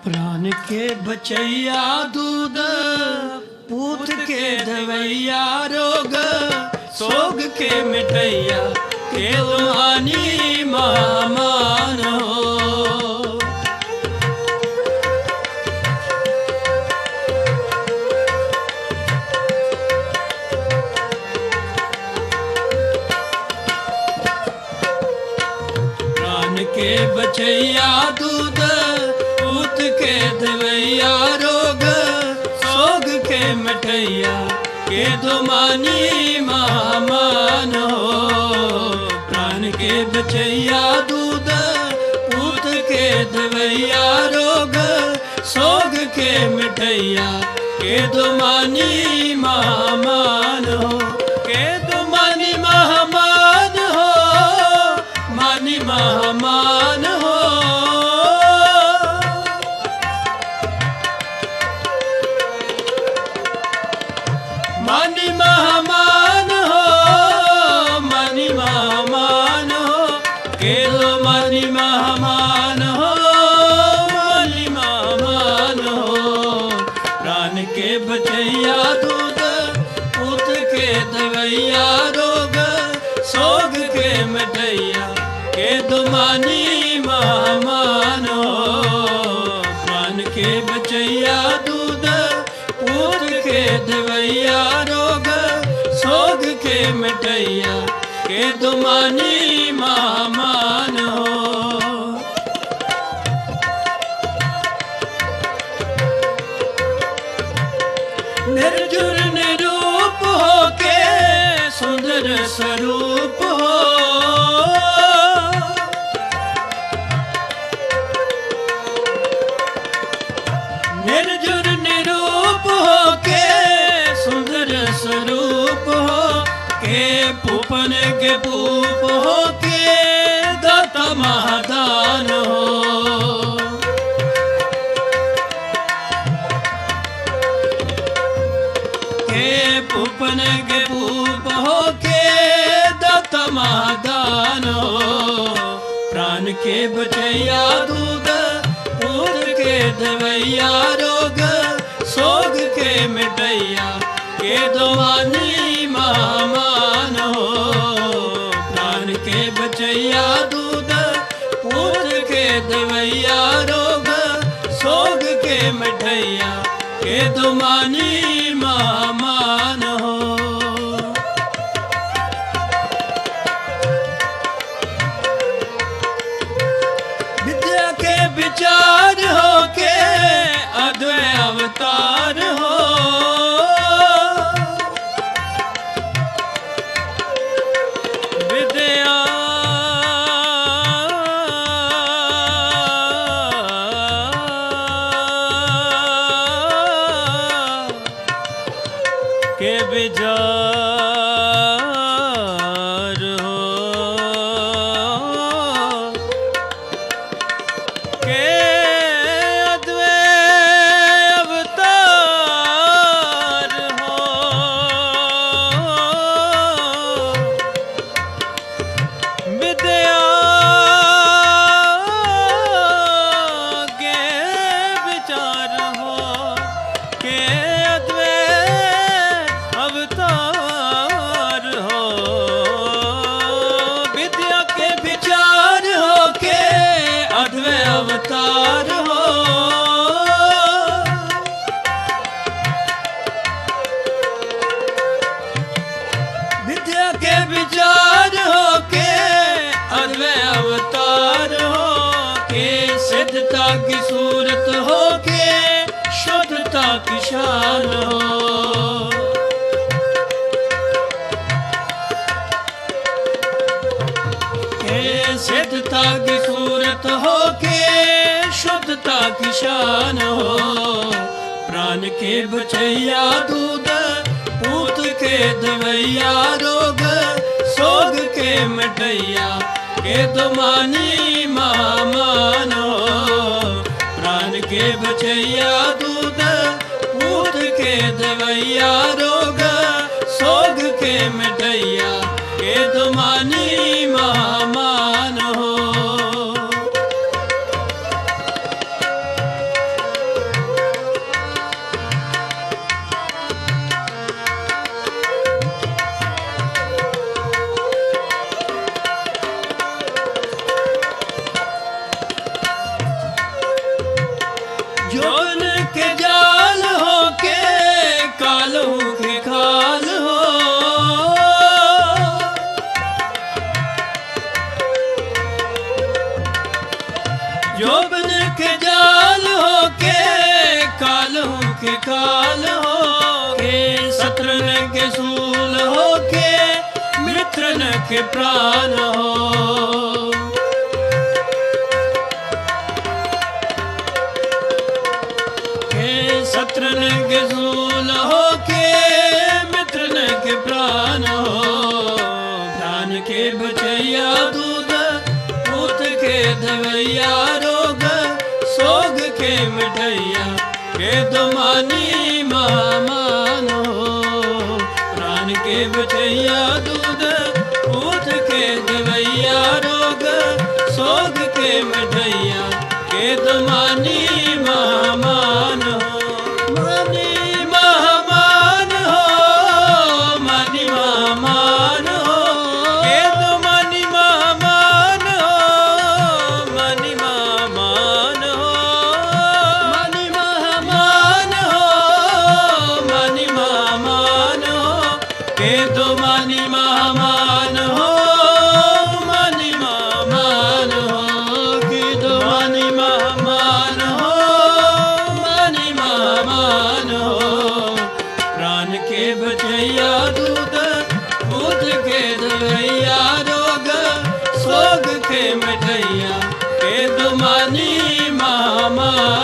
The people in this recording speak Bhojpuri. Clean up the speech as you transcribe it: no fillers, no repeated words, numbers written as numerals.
प्राण के बचैया दूध पूत के दवैया रोग सोग के मिटैया के दुहानी महामान हो। प्राण के बचैया दूध पूत के दवैया रोग सोग के मिटैया के दुमानी महामान हो। प्राण के बचैया दूध पूत के दवैया रोग सोग के मिटैया के दुमानी महामान हो। के दुमानी महामान हो, मानी महामान हो। मानी महामान हो, मानी महामान हो। के दो मानी महामान हो, मानी महामान हो। प्राण के बचैया दूध पूत के दवैया रोग सोग के मिटैया के दुमानी महामान हो। प्राण के बचैया दूध पूत के दवैया रोग सोग के मिटैया के दुमानी महामान हो। निर्जुर निरूप हो के सुंदर स्वरूप हो। निर्जुर निरूप हो के सुंदर स्वरूप हो के पूपन के पूप हो के दाता महादान हो। के पूपन के पूप हो के दाता महादान हो। प्राण के बचैया दूध पूत के दवैया रोग सोग के मिटैया के दुआनी महामान हो। प्राण के बचैया दूध पूत के दवैया रोग सोग के मिटैया के दुमानी महामान हो। विद्या के विचार हो के अद्वै अवतार हो। विद्या के विचार हो के अद्वै अवतार हो। विद्या के विचार हो के अद्वै अवतार हो। विद्या के विचार हो के अद्वै अवतार हो। विद्या के विचार हो के अद्वै अवतार हो के सिद्धता की सूरत हो के शुद्धता की शान हो। के सिद्धता की सूरत हो के शुद्धता की शान हो। प्राण के बचैया दूध पूत के दवैया रोग सोग के मिटैया के दुमानी महामान हो। प्राण के बचैया दूध पूत के दवैया रोग सोग के मिटैया के दुमानी महामान हो। जो बन के जाल हो के कालों के काल हो के शत्रु के सूल हो के मित्र के प्राण हो। के शत्रु के सूल हो के मित्र के प्राण हो। प्राण के बचैया दूध पूत के दवैया रोग सोग के मिठैया के दुमानी महामान हो। प्राण के बचैया दूध पूत के दवैया रोग सोग के मिठैया के दुमानी महामान हो। मानी महामान हो, मानी महामान हो के दुमानी महामान हो। मानी महामान हो, मानी महामान हो, मानी महामान हो के दुमानी महामान हो। मानी महामान हो के दुमानी महामान हो। मानी महामान हो। प्राण के बचैया दूध पूत के दवैया रोग सोग के मिठैया के दुमानी महामान